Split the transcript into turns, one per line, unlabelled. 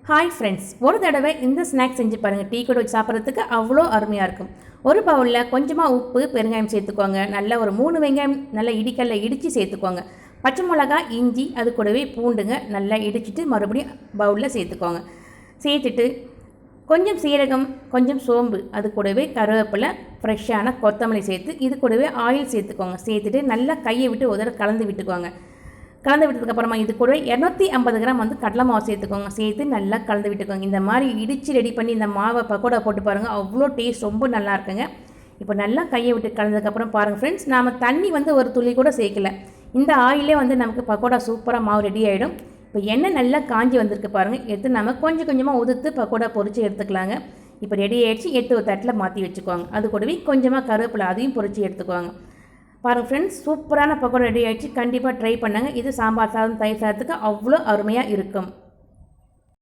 Hi friends, ஒரு தடவை இந்த ஸ்நாக்ஸ் செஞ்சு பாருங்கள். டீ கூட வச்சு சாப்பிட்றதுக்கு அவ்வளோ அருமையாக இருக்கும். ஒரு பவுலில் கொஞ்சமாக உப்பு, பெருங்காயம் சேர்த்துக்கோங்க. நல்லா ஒரு 3 வெங்காயம் நல்லா இடிக்கல்ல இடித்து சேர்த்துக்கோங்க. பச்சை மிளகா, இஞ்சி, அது கூடவே பூண்டுங்க நல்லா இடிச்சிட்டு மறுபடியும் பவுலில் சேர்த்துக்கோங்க. சேர்த்துட்டு கொஞ்சம் சீரகம், கொஞ்சம் சோம்பு, அது கூடவே கருவேப்பிலை, ஃப்ரெஷ்ஷான கொத்தமல்லி சேர்த்து இது கூடவே ஆயில் சேர்த்துக்கோங்க. சேர்த்துட்டு நல்லா கையை விட்டு ஒரு தடவை கலந்து விட்டுக்கோங்க. கலந்து விட்டதுக்கப்புறமா இது கூட 250 கிராம் கடலை மாவு சேர்த்துக்கோங்க. சேர்த்து நல்லா கலந்து விட்டுக்கோங்க. இந்த மாதிரி இடித்து ரெடி பண்ணி இந்த மாவை பக்கோடா போட்டு பாருங்கள், அவ்வளோ டேஸ்ட் ரொம்ப நல்லா இருக்குங்க. இப்போ நல்லா கையை விட்டு கலந்ததுக்கப்புறம் பாருங்கள் ஃப்ரெண்ட்ஸ், நாம் தண்ணி ஒரு துளி கூட சேர்க்கல. இந்த ஆயிலே நமக்கு பக்கோடா சூப்பராக மாவு ரெடி ஆகிடும். இப்போ எண்ணெய் நல்லா காஞ்சி வந்திருக்கு பாருங்கள். எடுத்து நம்ம கொஞ்சம் கொஞ்சமாக உதுத்து பக்கோடா பொரித்து எடுத்துக்கலாங்க. இப்போ ரெடி ஆகிடுச்சு. எடுத்து ஒரு தட்டில் மாற்றி வச்சுக்குவாங்க. அது கூடவே கொஞ்சமாக கருவேப்பிலை அதையும் பொரித்து எடுத்துக்குவாங்க. பாருங்கள் ஃப்ரெண்ட்ஸ், சூப்பரான பக்கோடா ரெடி ஆகிடுச்சு. கண்டிப்பாக ட்ரை பண்ணுங்கள். இது சாம்பார் சாதம், தயிர் சாதத்துக்கு அவ்வளோ அருமையாக இருக்கும்.